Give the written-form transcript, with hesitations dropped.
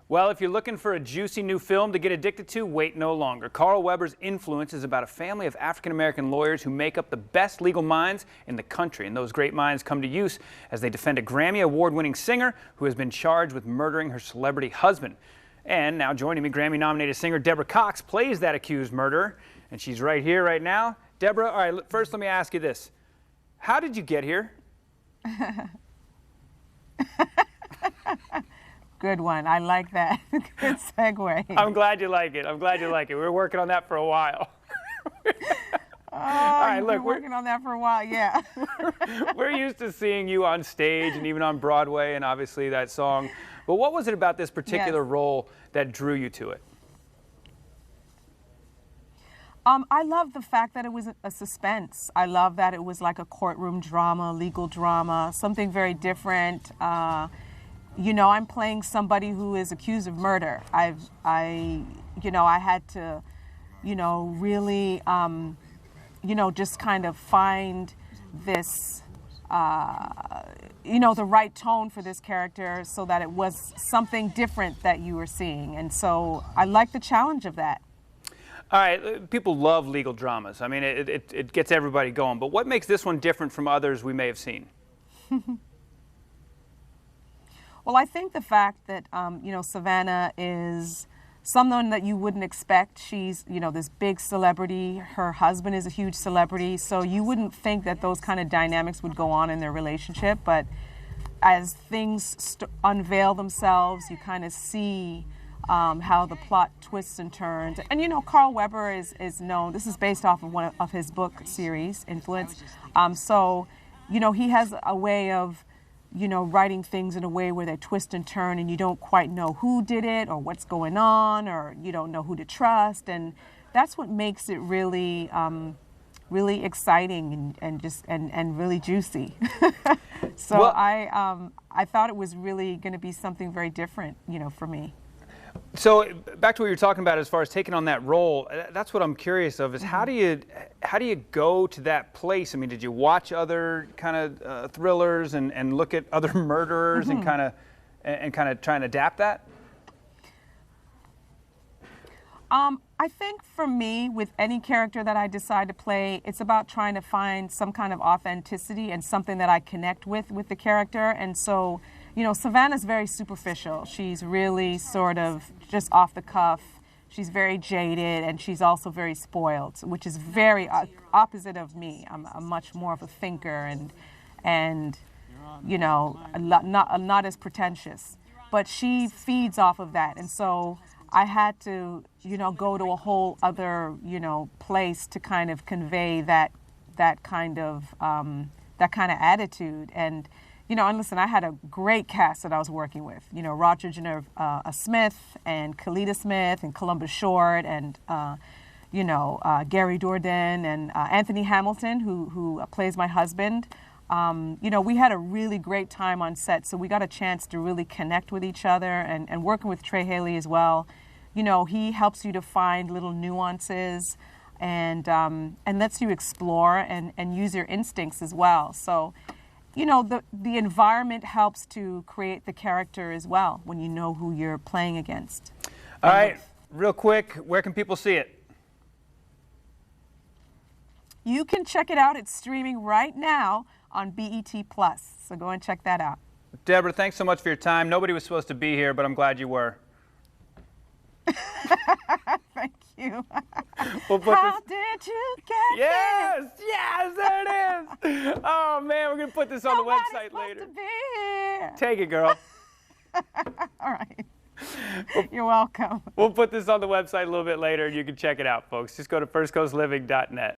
Well, if you're looking for a juicy new film to get addicted to, wait no longer. Carl Weber's Influence is about a family of African-American lawyers who make up the best legal minds in the country. And those great minds come to use as they defend a Grammy Award-winning singer who has been charged with murdering her celebrity husband. And now joining me, Grammy-nominated singer Deborah Cox plays that accused murderer. And she's right here right now. Deborah, all right, first let me ask you this. How did you get here? Good one. I like that. Good segue. I'm glad you like it. I'm glad you like it. We were working on that for a while. All right, look, we're working on that for a while, yeah. We're used to seeing you on stage and even on Broadway and obviously that song. But what was it about this particular role that drew you to it? I love the fact that it was a suspense. I love that it was like a courtroom drama, legal drama, something very different. You know, I'm playing somebody who is accused of murder. I had to, really, just kind of find this, the right tone for this character so that it was something different that you were seeing. And so I like the challenge of that. All right, people love legal dramas. I mean, it gets everybody going. But what makes this one different from others we may have seen? Well, I think the fact that, Savannah is someone that you wouldn't expect. She's, this big celebrity. Her husband is a huge celebrity. So you wouldn't think that those kind of dynamics would go on in their relationship. But as things unveil themselves, you kind of see how the plot twists and turns. And, Carl Weber is known. This is based off of one of his book series, Influence. He has a way of writing things in a way where they twist and turn and you don't quite know who did it or what's going on, or you don't know who to trust. And that's what makes it really, really exciting and really juicy. So well, I thought it was really going to be something very different, for me. So back to what you were talking about as far as taking on that role, that's what I'm curious of is how do you go to that place? I mean, did you watch other kind of thrillers and look at other murderers and kind of try and adapt that? I think for me, with any character that I decide to play, it's about trying to find some kind of authenticity and something that I connect with the character. And so, Savannah's very superficial. She's really sort of just off the cuff. She's very jaded, and she's also very spoiled, which is very opposite of me. I'm much more of a thinker and not as pretentious. But she feeds off of that, and so I had to, go to a whole other, place to kind of convey that kind of attitude. And listen, I had a great cast that I was working with. Roger Jenner Smith and Kalita Smith and Columbus Short and Gary Dourdan and Anthony Hamilton, who plays my husband. We had a really great time on set, so we got a chance to really connect with each other, and working with Trey Haley as well. He helps you to find little nuances and lets you explore and use your instincts as well. So, the environment helps to create the character as well when you know who you're playing against. All right, real quick, where can people see it? You can check it out. It's streaming right now on BET+. So go and check that out. Deborah, thanks so much for your time. Nobody was supposed to be here, but I'm glad you were. Thank you. How did you get Yes, yes, there it is. Oh man, we're gonna put this on the website later. To be here. Take it, girl. All right. You're welcome. We'll put this on the website a little bit later, and you can check it out, folks. Just go to firstcoastliving.net.